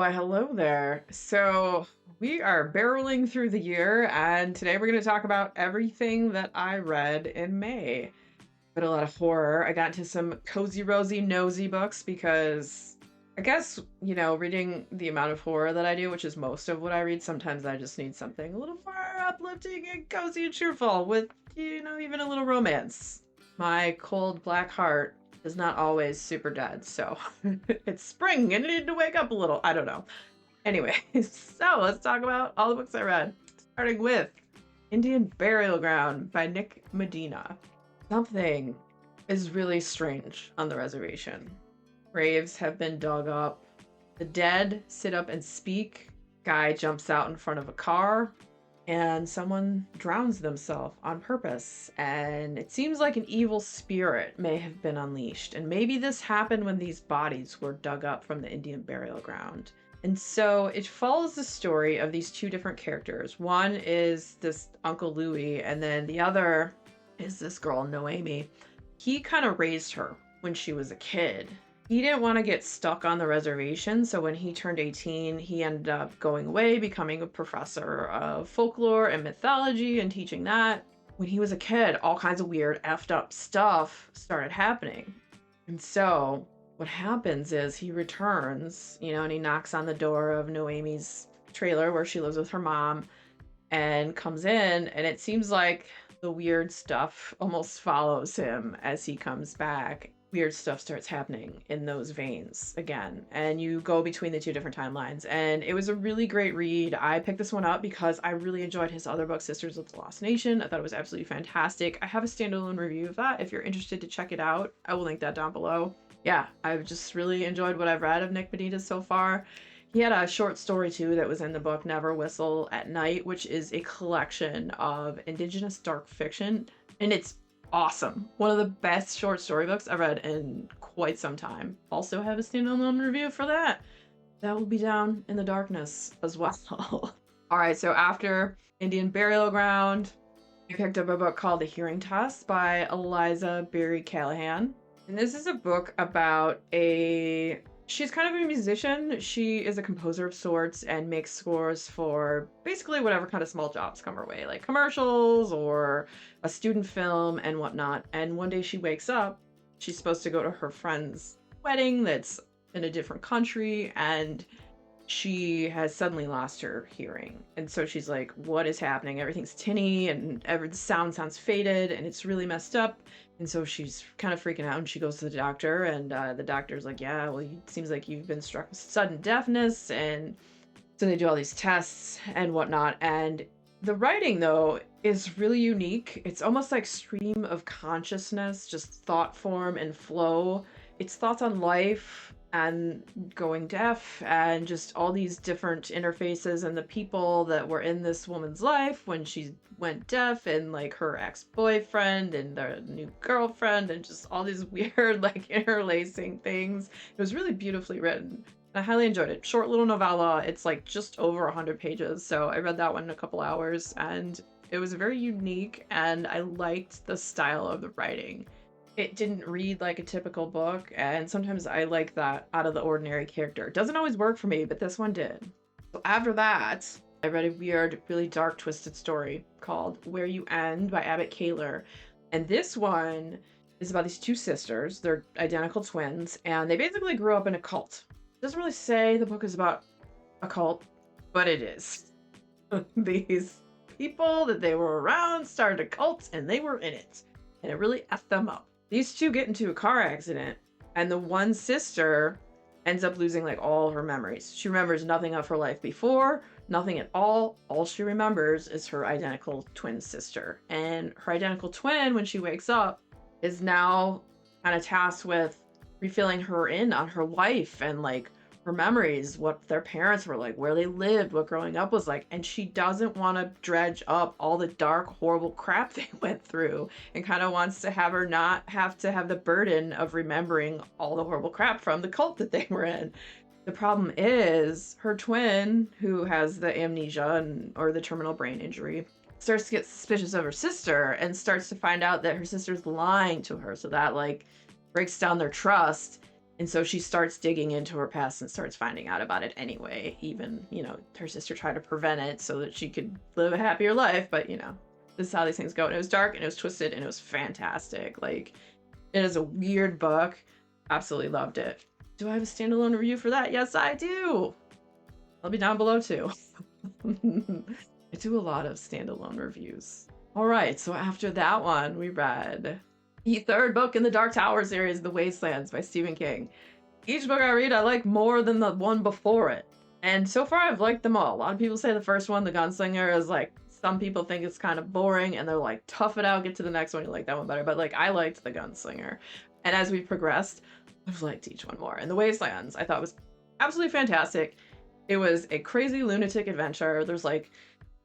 Why, hello there. So, we are barreling through the year, and today we're going to talk about everything that I read in May. But a lot of horror. I got into some cozy, rosy, nosy books because I guess, reading the amount of horror that I do, which is most of what I read, sometimes I just need something a little more uplifting and cozy and cheerful with, even a little romance. My cold black heart is not always super dead, so it's spring and I need to wake up a little. I don't know. Anyway, so let's talk about all the books I read, starting with Indian Burial Ground by Nick Medina. Something is really strange on the reservation. Graves have been dug up. The dead sit up and speak. Guy jumps out in front of a car, and someone drowns themselves on purpose. And it seems like an evil spirit may have been unleashed. And maybe this happened when these bodies were dug up from the Indian burial ground. And so it follows the story of these two different characters. One is this Uncle Louis, and then the other is this girl, Noemi. He kind of raised her when she was a kid. He didn't want to get stuck on the reservation, so when he turned 18, he ended up going away, becoming a professor of folklore and mythology and teaching that. When he was a kid, all kinds of weird, effed up stuff started happening. And so what happens is he returns, and he knocks on the door of Noemi's trailer where she lives with her mom and comes in, and it seems like the weird stuff almost follows him as he comes back. Weird stuff starts happening in those veins again, and you go between the two different timelines. And it was a really great read. I picked this one up because I really enjoyed his other book, Sisters of the Lost Nation. I thought it was absolutely fantastic. I have a standalone review of that if you're interested to check it out. I will link that down below. Yeah, I've just really enjoyed what I've read of Nick Medina so far. He had a short story too that was in the book Never Whistle at Night, which is a collection of indigenous dark fiction, and it's awesome. One of the best short story books I've read in quite some time. Also have a standalone review for that. That will be down in the darkness as well. All right, so after Indian Burial Ground, I picked up a book called The Hearing Test by Eliza Berry Callahan. And this is a book about she's kind of a musician. She is a composer of sorts and makes scores for basically whatever kind of small jobs come her way, like commercials or a student film and whatnot. And one day she wakes up, she's supposed to go to her friend's wedding that's in a different country, and she has suddenly lost her hearing. And so she's like, what is happening? Everything's tinny and the sound sounds faded and it's really messed up. And so she's kind of freaking out, and she goes to the doctor, and the doctor's like, yeah, well, it seems like you've been struck with sudden deafness. And so they do all these tests and whatnot. And the writing, though, is really unique. It's almost like stream of consciousness, just thought form and flow. It's thoughts on life and going deaf and just all these different interfaces and the people that were in this woman's life when she went deaf, and like her ex-boyfriend and the new girlfriend, and just all these weird like interlacing things. It was really beautifully written. I highly enjoyed it. Short little novella. It's like just over 100 pages. So I read that one in a couple hours, and it was very unique, and I liked the style of the writing. It didn't read like a typical book, and sometimes I like that out of the ordinary character. It doesn't always work for me, but this one did. So after that, I read a weird, really dark, twisted story called Where You End by Abbott Kaler. And this one is about these two sisters. They're identical twins, and they basically grew up in a cult. It doesn't really say the book is about a cult, but it is. These people that they were around started a cult, and they were in it. And it really effed them up. These two get into a car accident, and the one sister ends up losing like all her memories. She remembers nothing of her life before, nothing at all. All she remembers is her identical twin sister. And her identical twin, when she wakes up, is now kind of tasked with refilling her in on her life and like her memories, what their parents were like, where they lived, what growing up was like. And she doesn't want to dredge up all the dark, horrible crap they went through, and kind of wants to have her not have to have the burden of remembering all the horrible crap from the cult that they were in. The problem is her twin, who has the amnesia or the terminal brain injury, starts to get suspicious of her sister and starts to find out that her sister's lying to her. So that like breaks down their trust. And so she starts digging into her past and starts finding out about it anyway. Even, her sister tried to prevent it so that she could live a happier life. But, this is how these things go. And it was dark and it was twisted and it was fantastic. Like, it is a weird book. Absolutely loved it. Do I have a standalone review for that? Yes, I do. I'll be down below too. I do a lot of standalone reviews. All right, so after that one, we read the third book in the Dark Tower series, The Wastelands by Stephen King. Each book I read, I like more than the one before it. And so far, I've liked them all. A lot of people say the first one, The Gunslinger, is like, some people think it's kind of boring, and they're like, tough it out, get to the next one, you like that one better. But like, I liked The Gunslinger. And as we progressed, I've liked each one more. And The Wastelands, I thought was absolutely fantastic. It was a crazy lunatic adventure. There's like,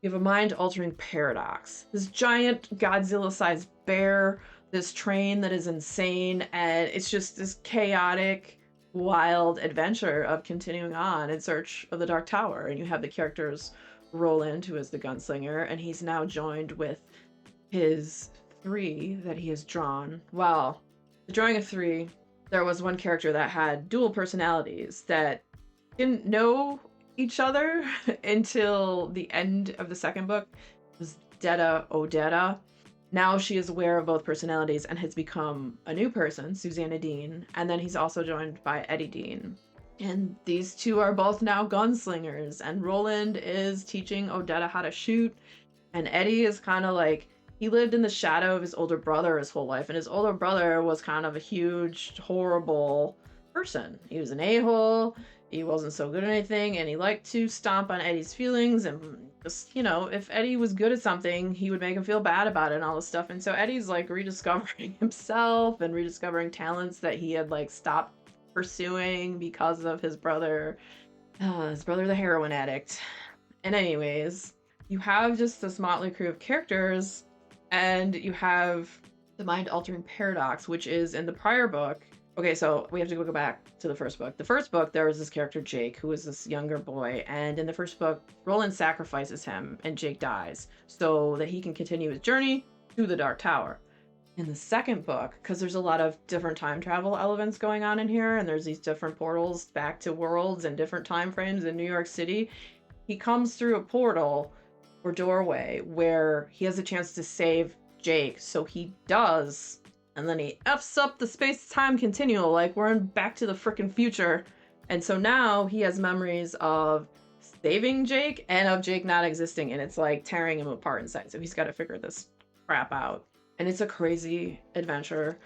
you have a mind-altering paradox. This giant Godzilla-sized bear, this train that is insane, and it's just this chaotic, wild adventure of continuing on in search of the Dark Tower. And you have the characters Roland, who is the gunslinger, and he's now joined with his 3 that he has drawn. Well, the drawing of 3, there was one character that had dual personalities that didn't know each other until the end of the second book. It was Detta Odetta. Now she is aware of both personalities and has become a new person, Susanna Dean, and then he's also joined by Eddie Dean. And these two are both now gunslingers, and Roland is teaching Odetta how to shoot, and Eddie is kind of like, he lived in the shadow of his older brother his whole life, and his older brother was kind of a huge, horrible person. He was an a-hole, he wasn't so good at anything, and he liked to stomp on Eddie's feelings, and just, if Eddie was good at something, he would make him feel bad about it and all this stuff. And so Eddie's like rediscovering himself and rediscovering talents that he had like stopped pursuing because of his brother the heroin addict. And anyways, you have just this motley crew of characters, and you have the mind-altering paradox, which is in the prior book. Okay, so we have to go back to the first book. The first book, there was this character, Jake, who was this younger boy. And in the first book, Roland sacrifices him and Jake dies so that he can continue his journey to the Dark Tower. In the second book, because there's a lot of different time travel elements going on in here, and there's these different portals back to worlds and different time frames in New York City, he comes through a portal or doorway where he has a chance to save Jake. So he does. And then he F's up the space-time continuum, like we're in Back to the frickin' Future. And so now he has memories of saving Jake and of Jake not existing, and it's like tearing him apart inside. So he's got to figure this crap out. And it's a crazy adventure.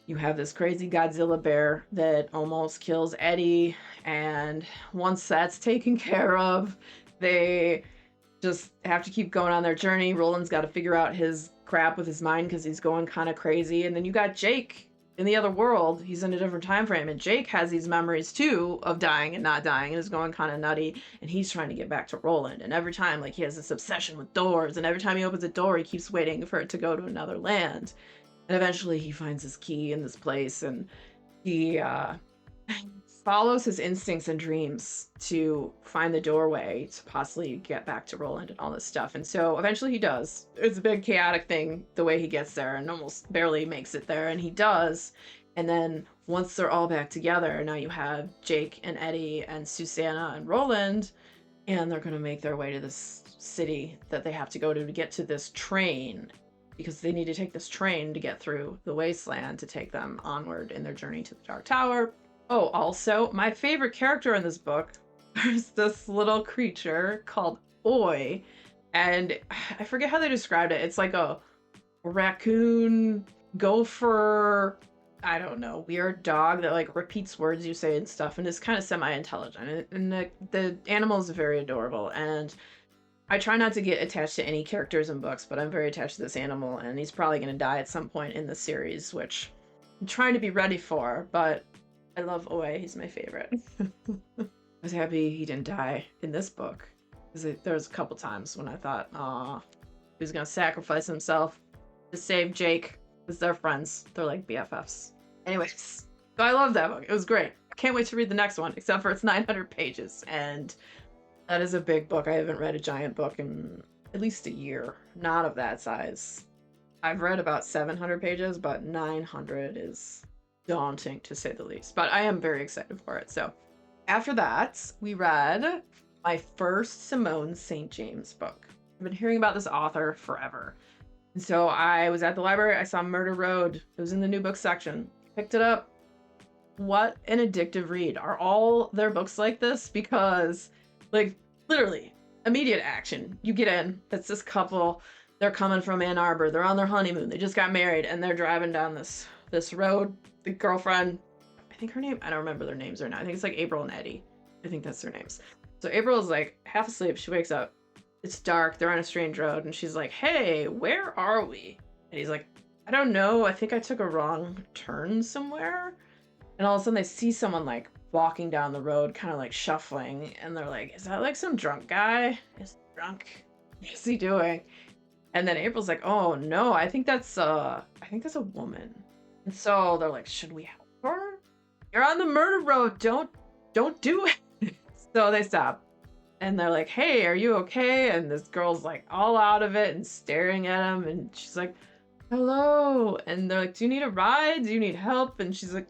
You have this crazy Godzilla bear that almost kills Eddie, and once that's taken care of, they just have to keep going on their journey. Roland's got to figure out his crap with his mind because he's going kind of crazy. And then you got Jake in the other world. He's in a different time frame, and Jake has these memories too of dying and not dying, and is going kind of nutty, and he's trying to get back to Roland. And every time, like, he has this obsession with doors, and every time he opens a door, he keeps waiting for it to go to another land. And eventually he finds his key in this place, and he follows his instincts and dreams to find the doorway to possibly get back to Roland and all this stuff. And so eventually he does. It's a big chaotic thing the way he gets there, and almost barely makes it there, and he does. And then once they're all back together, now you have Jake and Eddie and Susanna and Roland, and they're going to make their way to this city that they have to go to get to this train, because they need to take this train to get through the wasteland to take them onward in their journey to the Dark Tower. Oh, also, my favorite character in this book is this little creature called Oi, and I forget how they described it. It's like a raccoon, gopher, I don't know, weird dog that like repeats words you say and stuff, and is kind of semi-intelligent. And the animal is very adorable, and I try not to get attached to any characters in books, but I'm very attached to this animal, and he's probably going to die at some point in the series, which I'm trying to be ready for, but I love Oi. He's my favorite. I was happy he didn't die in this book, because there was a couple times when I thought, aw, he was going to sacrifice himself to save Jake, because they're friends. They're like BFFs. Anyways, so I love that book. It was great. I can't wait to read the next one, except for it's 900 pages, and that is a big book. I haven't read a giant book in at least a year. Not of that size. I've read about 700 pages, but 900 is daunting to say the least, but I am very excited for it. So after that, we read my first Simone St. James book. I've been hearing about this author forever. And so I was at the library, I saw Murder Road. It was in the new book section. Picked it up. What an addictive read. Are all their books like this? Because, like, literally, immediate action. You get in, it's this couple, they're coming from Ann Arbor, they're on their honeymoon, they just got married, and they're driving down this road. The girlfriend, I think her name, I don't remember their names right now. I think it's like April and Eddie. I think that's their names. So April is like half asleep. She wakes up. It's dark. They're on a strange road. And she's like, hey, where are we? And he's like, I don't know. I think I took a wrong turn somewhere. And all of a sudden they see someone like walking down the road, kind of like shuffling. And they're like, is that like some drunk guy? Is he drunk? What's he doing? And then April's like, oh no, I think that's a woman. And so they're like, should we help her? You're on the murder road. Don't do it. So they stop. And they're like, hey, are you okay? And this girl's like all out of it and staring at him. And she's like, hello. And they're like, do you need a ride? Do you need help? And she's like,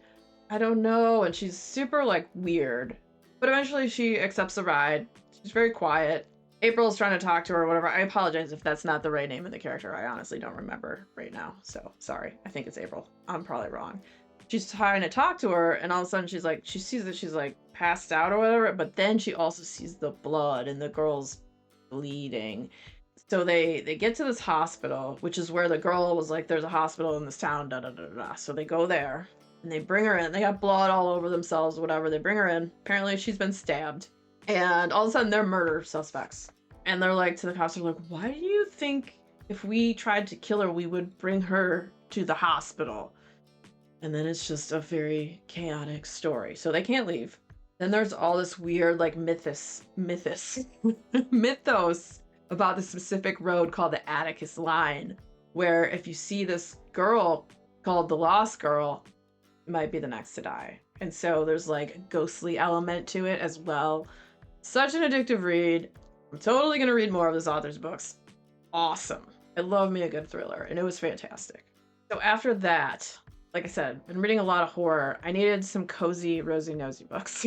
I don't know. And she's super like weird. But eventually she accepts the ride. She's very quiet. April's trying to talk to her or whatever. I apologize if that's not the right name of the character. I honestly don't remember right now. So sorry. I think it's April. I'm probably wrong. She's trying to talk to her, and all of a sudden she's like, she sees that she's like passed out or whatever, but then she also sees the blood and the girl's bleeding. So they get to this hospital, which is where the girl was like, there's a hospital in this town, da da da da. So they go there and they bring her in. They got blood all over themselves, whatever. They bring her in. Apparently she's been stabbed, and all of a sudden they're murder suspects. And they're like to the cops, they're like, why do you think if we tried to kill her, we would bring her to the hospital? And then it's just a very chaotic story. So they can't leave. Then there's all this weird like mythos about the specific road called the Atticus Line, where if you see this girl called the Lost Girl, it might be the next to die. And so there's like a ghostly element to it as well. Such an addictive read. I'm totally gonna read more of this author's books. Awesome. I love me a good thriller, and it was fantastic. So after that, like I said, been reading a lot of horror. I needed some cozy, rosy-nosy books.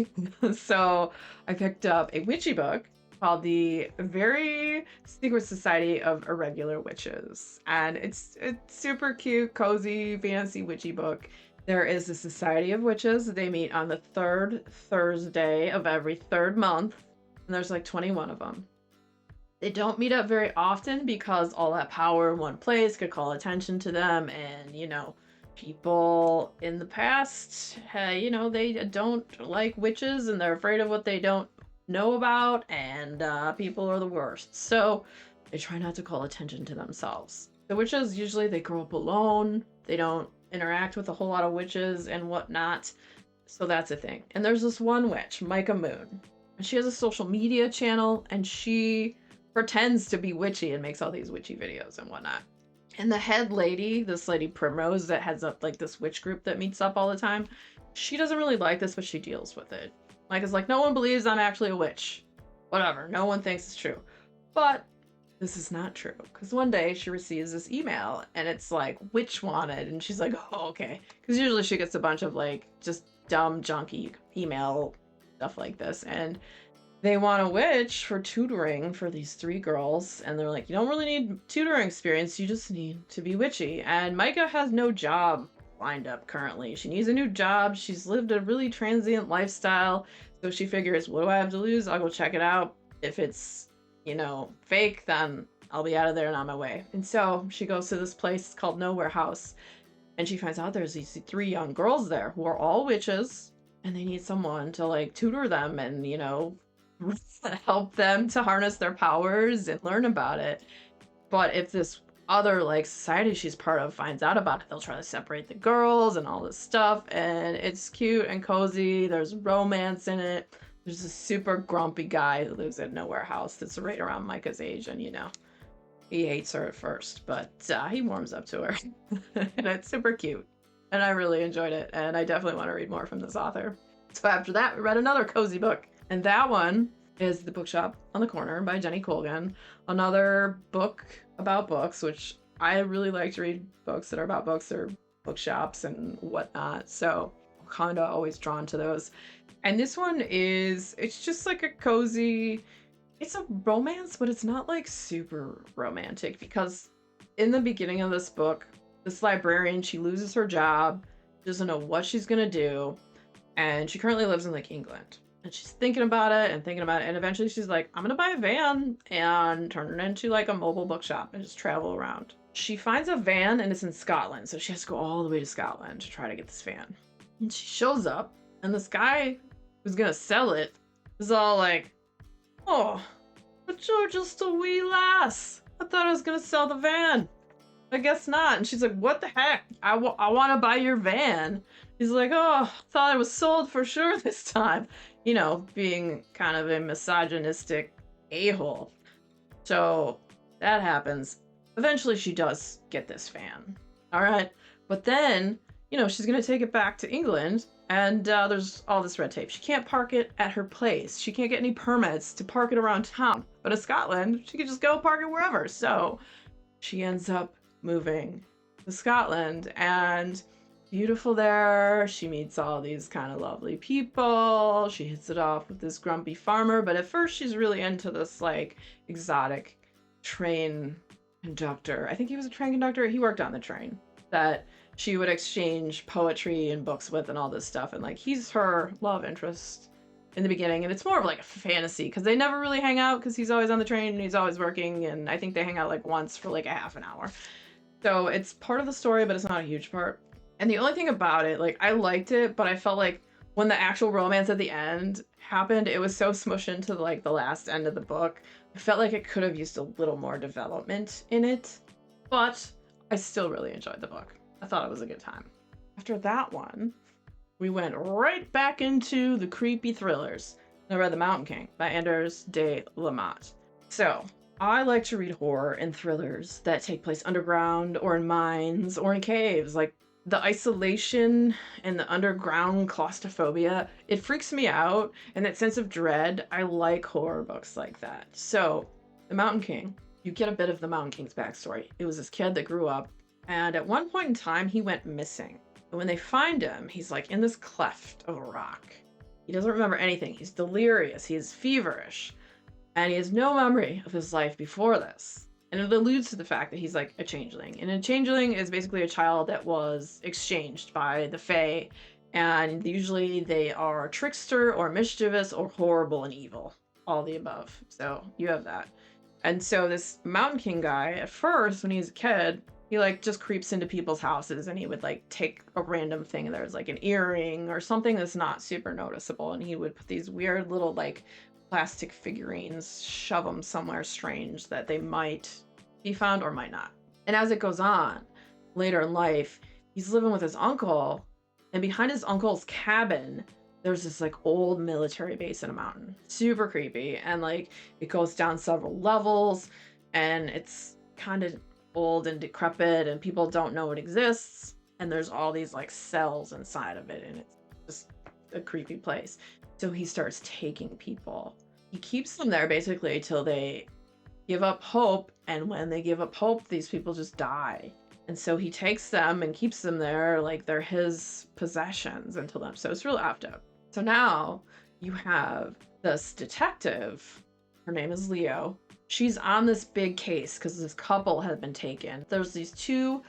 So I picked up a witchy book called The Very Secret Society of Irregular Witches. And it's super cute, cozy, fancy witchy book. There is a Society of Witches. They meet on the third Thursday of every third month. And there's like 21 of them. They don't meet up very often because all that power in one place could call attention to them, and, you know, people in the past, you know, they don't like witches and they're afraid of what they don't know about, and people are the worst. So they try not to call attention to themselves. The witches, usually they grow up alone. They don't interact with a whole lot of witches and whatnot. So that's a thing. And there's this one witch, Micah Moon. And she has a social media channel, and she pretends to be witchy and makes all these witchy videos and whatnot. And the head lady, this lady Primrose that heads up like this witch group that meets up all the time, she doesn't really like this, but she deals with it. Micah's like, no one believes I'm actually a witch. Whatever, no one thinks it's true. But this is not true, because one day she receives this email and it's like, witch wanted, and she's like, oh, okay. Because usually she gets a bunch of like just dumb, junky email stuff like this, and they want a witch for tutoring for these 3 girls, and they're like, you don't really need tutoring experience, you just need to be witchy. And Micah has no job lined up currently. She needs a new job. She's lived a really transient lifestyle, so she figures, what do I have to lose? I'll go check it out. If it's, you know, fake, then I'll be out of there and on my way. And so she goes to this place called Nowhere House, and she finds out there's these 3 young girls there who are all witches, and they need someone to like tutor them and, you know, help them to harness their powers and learn about it. But if this other like society she's part of finds out about it, they'll try to separate the girls and all this stuff. And it's cute and cozy. There's romance in it. There's a super grumpy guy who lives at Nowhere House that's right around Micah's age, and, you know, he hates her at first, but he warms up to her. And it's super cute, and I really enjoyed it, and I definitely want to read more from this author. So after that, we read another cozy book, and that one is The Bookshop on the Corner by Jenny Colgan. Another book about books, which I really like to read books that are about books or bookshops and whatnot. So kind of always drawn to those. And this one it's just like a cozy, it's a romance, but it's not like super romantic because in the beginning of this book, this librarian, she loses her job, doesn't know what she's gonna do, and she currently lives in like England. And she's thinking about it and thinking about it, and eventually she's like, I'm gonna buy a van and turn it into like a mobile bookshop and just travel around. She finds a van and it's in Scotland, so she has to go all the way to Scotland to try to get this van. And she shows up, and this guy who's gonna sell it is all like, oh, but you're just a wee lass. I thought I was gonna sell the van. I guess not. And she's like, what the heck? I want to buy your van. He's like, oh, thought it was sold for sure this time. You know, being kind of a misogynistic a-hole. So that happens. Eventually she does get this van. All right. But then, you know, she's going to take it back to England, and there's all this red tape. She can't park it at her place. She can't get any permits to park it around town. But in Scotland, she can just go park it wherever. So she ends up moving to Scotland, and beautiful there. She meets all these kind of lovely people. She hits it off with this grumpy farmer, but at first she's really into this like exotic train conductor. I think he was a train conductor. He worked on the train that she would exchange poetry and books with and all this stuff. And like, he's her love interest in the beginning. And it's more of like a fantasy because they never really hang out because he's always on the train and he's always working. And I think they hang out like once for like a half an hour. So it's part of the story, but it's not a huge part. And the only thing about it, like, I liked it, but I felt like when the actual romance at the end happened, it was so smushed into like the last end of the book. I felt like it could have used a little more development in it, but I still really enjoyed the book. I thought it was a good time. After that one, we went right back into the creepy thrillers. I read The Mountain King by Anders de Lamotte. So I like to read horror and thrillers that take place underground or in mines or in caves. Like the isolation and the underground claustrophobia, it freaks me out. And that sense of dread, I like horror books like that. So The Mountain King, you get a bit of the Mountain King's backstory. It was this kid that grew up, and at one point in time, he went missing. And when they find him, he's like in this cleft of a rock. He doesn't remember anything. He's delirious. He's feverish. And he has no memory of his life before this. And it alludes to the fact that he's like a changeling. And a changeling is basically a child that was exchanged by the Fae. And usually they are trickster or mischievous or horrible and evil. All the above. So you have that. And so this Mountain King guy, at first, when he's a kid, he like just creeps into people's houses and he would like take a random thing. There's like an earring or something that's not super noticeable. And he would put these weird little like plastic figurines, shove them somewhere strange that they might be found or might not. And as it goes on, later in life, he's living with his uncle, and behind his uncle's cabin, there's this like old military base in a mountain. Super creepy. And like it goes down several levels, and it's kind of old and decrepit, and people don't know it exists. And there's all these like cells inside of it, and it's just a creepy place. So he starts taking people. He keeps them there basically till they give up hope. And when they give up hope, these people just die. And so he takes them and keeps them there like they're his possessions until then. So it's real effed up. So now you have this detective. Her name is Leo. She's on this big case because this couple had been taken. There's these two,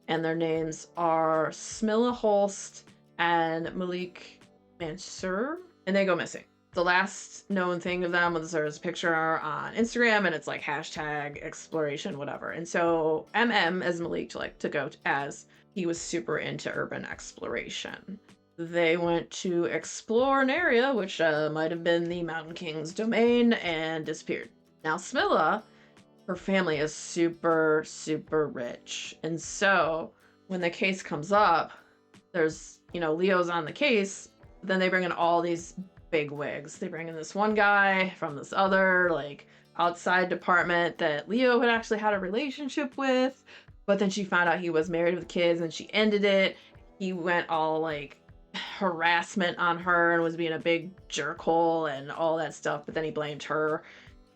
and their names are Smilla Holst and Malik Mansour, and they go missing. The last known thing of them was there's a picture on Instagram, and it's like hashtag exploration, whatever. And so as Malik to go as he was super into urban exploration. They went to explore an area which might have been the Mountain King's domain and disappeared. Now Smilla, her family is super, super rich. And so when the case comes up, there's, Leo's on the case, then they bring in all these big wigs. They bring in this one guy from this other, like, outside department that Leo had actually had a relationship with, but then she found out he was married with kids and she ended it. He went all, like, harassment on her and was being a big jerkhole and all that stuff, but then he blamed her.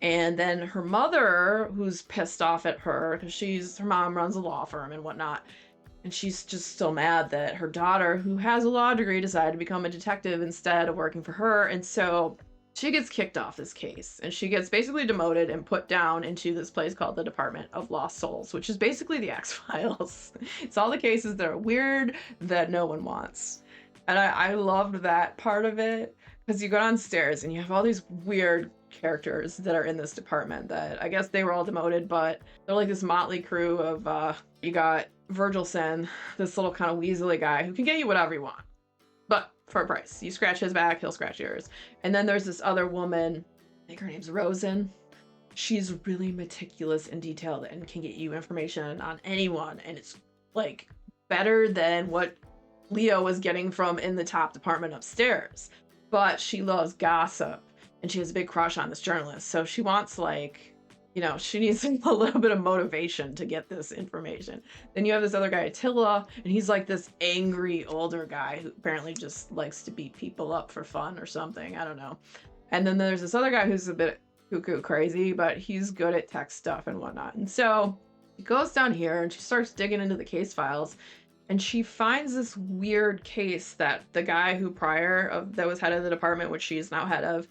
And then her mother, who's pissed off at her because her mom runs a law firm and whatnot, And she's just still mad that her daughter, who has a law degree, decided to become a detective instead of working for her. And so she gets kicked off this case and she gets basically demoted and put down into this place called the Department of Lost Souls, which is basically the X-Files. It's all the cases that are weird that no one wants. And I loved that part of it because you go downstairs and you have all these weird characters that are in this department that I guess they were all demoted, but they're like this motley crew of you got Virgilson, this little kind of weaselly guy who can get you whatever you want, but for a price. You scratch his back, he'll scratch yours. And then there's this other woman, I think her name's Rosen. She's really meticulous and detailed and can get you information on anyone, and it's like better than what Leo was getting from in the top department upstairs. But she loves gossip and she has a big crush on this journalist. So she wants like, you know, she needs a little bit of motivation to get this information. Then you have this other guy, Attila, and he's like this angry older guy who apparently just likes to beat people up for fun or something. I don't know. And then there's this other guy who's a bit cuckoo crazy, but he's good at tech stuff and whatnot. And so she goes down here and she starts digging into the case files. And she finds this weird case that the guy who that was head of the department, which she is now head of,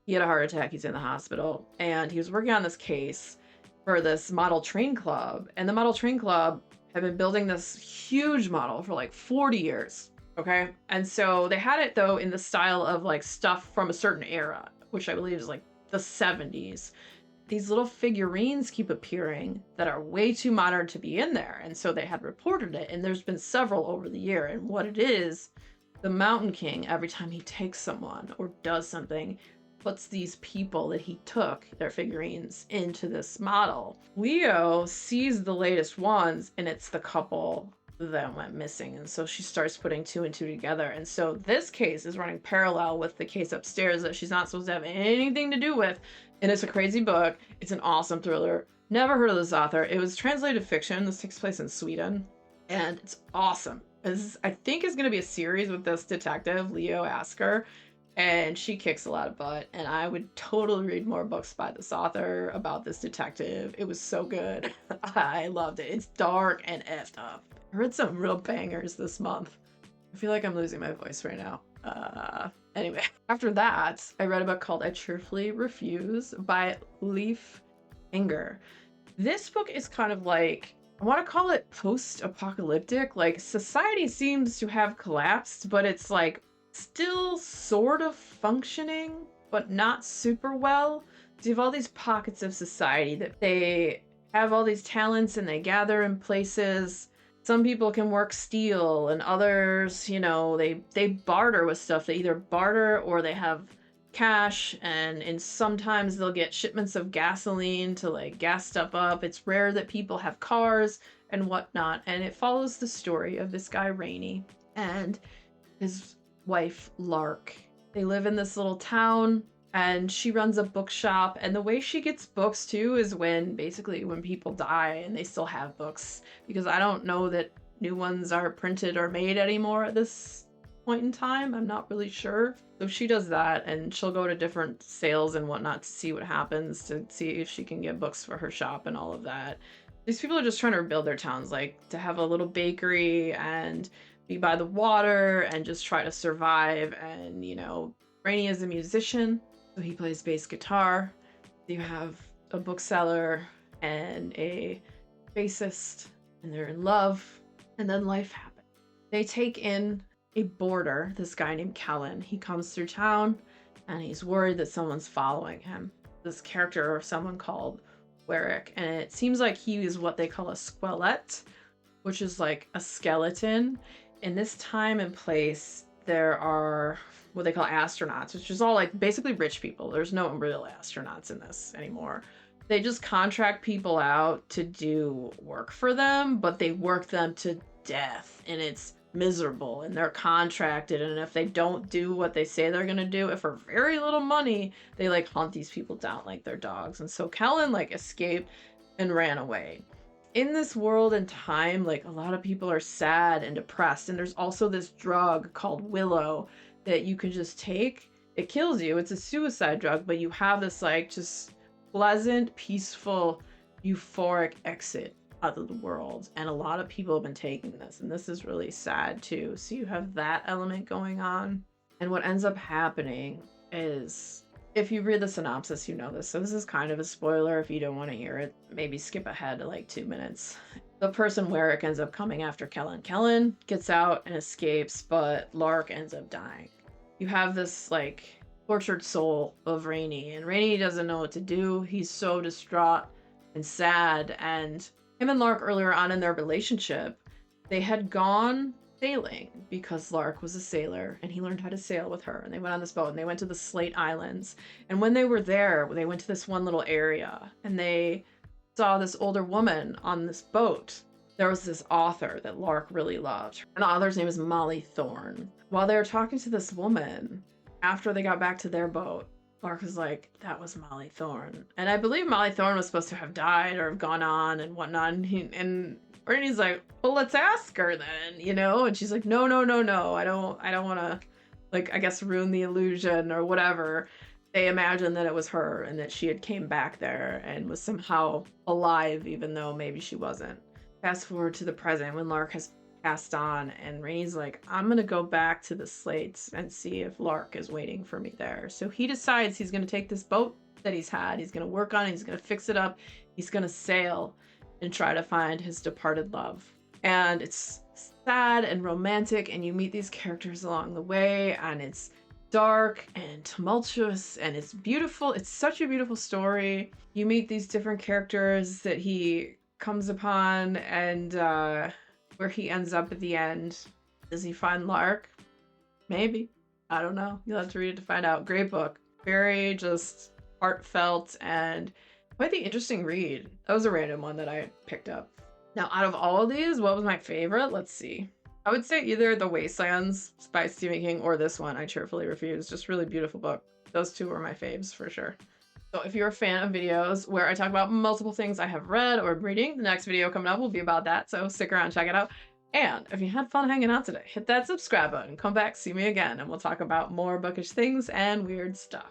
he had a heart attack. He's in the hospital. And he was working on this case for this model train club. And the model train club had been building this huge model for like 40 years. Okay. And so they had it, though, in the style of like stuff from a certain era, which I believe is like the 70s. These little figurines keep appearing that are way too modern to be in there. And so they had reported it, and there's been several over the year. And what it is, the Mountain King, every time he takes someone or does something, puts these people that he took, their figurines, into this model. Leo sees the latest ones, and it's the couple that went missing. And so she starts putting two and two together. And so this case is running parallel with the case upstairs that she's not supposed to have anything to do with. And it's a crazy book. It's an awesome thriller. Never heard of this author. It was translated fiction. This takes place in Sweden. And it's awesome. I think is going to be a series with this detective, Leo Asker. And she kicks a lot of butt. And I would totally read more books by this author about this detective. It was so good. I loved it. It's dark and effed up. I read some real bangers this month. I feel like I'm losing my voice right now. Anyway, after that, I read a book called I Cheerfully Refuse by Leif Enger. This book is kind of like, I want to call it post-apocalyptic. Like, society seems to have collapsed, but it's like still sort of functioning, but not super well. So you have all these pockets of society that they have all these talents and they gather in places. Some people can work steel and others, you know, they barter with stuff. They either barter or they have cash, and sometimes they'll get shipments of gasoline to like gas stuff up. It's rare that people have cars and whatnot. And it follows the story of this guy, Rainey, and his wife, Lark. They live in this little town. And she runs a bookshop, and the way she gets books too is when people die and they still have books, because I don't know that new ones are printed or made anymore at this point in time. I'm not really sure. So she does that, and she'll go to different sales and whatnot to see what happens, to see if she can get books for her shop and all of that. These people are just trying to rebuild their towns, like to have a little bakery and be by the water and just try to survive. And, you know, Rainey is a musician. So he plays bass guitar. You have a bookseller and a bassist, and they're in love. And then life happens. They take in a boarder, this guy named Kellen. He comes through town, and he's worried that someone's following him. This character, or someone called Warwick. And it seems like he is what they call a squelette, which is like a skeleton. In this time and place, there are what they call astronauts, which is all like basically rich people. There's no real astronauts in this anymore. They just contract people out to do work for them, but they work them to death, and it's miserable, and they're contracted, and if they don't do what they say they're gonna do, if for very little money, they like hunt these people down like they're dogs. And so Kellen like escaped and ran away. In this world and time, like a lot of people are sad and depressed, and there's also this drug called Willow that you can just take. It kills you. It's a suicide drug, but you have this like just pleasant, peaceful, euphoric exit out of the world. And a lot of people have been taking this, and this is really sad too. So you have that element going on. And what ends up happening is, if you read the synopsis, you know this. So this is kind of a spoiler. If you don't want to hear it, maybe skip ahead to like 2 minutes. The person Warwick ends up coming after Kellen. Kellen gets out and escapes, but Lark ends up dying. You have this like tortured soul of Rainey, and Rainey doesn't know what to do. He's so distraught and sad. And him and Lark, earlier on in their relationship, they had gone sailing because Lark was a sailor and he learned how to sail with her. And they went on this boat and they went to the Slate Islands. And when they were there, they went to this one little area and they saw this older woman on this boat. There was this author that Lark really loved. And the author's name is Molly Thorne. While they were talking to this woman, after they got back to their boat, Lark was like, that was Molly Thorne. And I believe Molly Thorne was supposed to have died or have gone on and whatnot. And Brittany's like, well, let's ask her then, you know? And she's like, no, no, no, no. I don't want to, like, I guess ruin the illusion or whatever. They imagined that it was her and that she had came back there and was somehow alive, even though maybe she wasn't. Fast forward to the present when Lark has passed on, and Rainey's like, I'm gonna go back to the Slates and see if Lark is waiting for me there. So he decides he's gonna take this boat that he's had, he's gonna work on it, he's gonna fix it up, he's gonna sail and try to find his departed love. And it's sad and romantic, and you meet these characters along the way, and it's dark and tumultuous and it's beautiful. It's such a beautiful story. You meet these different characters that he comes upon, and where he ends up at the end. Does he find Lark? Maybe. I don't know. You'll have to read it to find out. Great book. Very just heartfelt and quite the interesting read. That was a random one that I picked up. Now, out of all of these, what was my favorite? Let's see. I would say either The Wastelands by Stephen King or this one, I Cheerfully Refuse. Just really beautiful book. Those two were my faves for sure. So if you're a fan of videos where I talk about multiple things I have read or am reading, the next video coming up will be about that. So stick around, check it out. And if you had fun hanging out today, hit that subscribe button, come back, see me again, and we'll talk about more bookish things and weird stuff.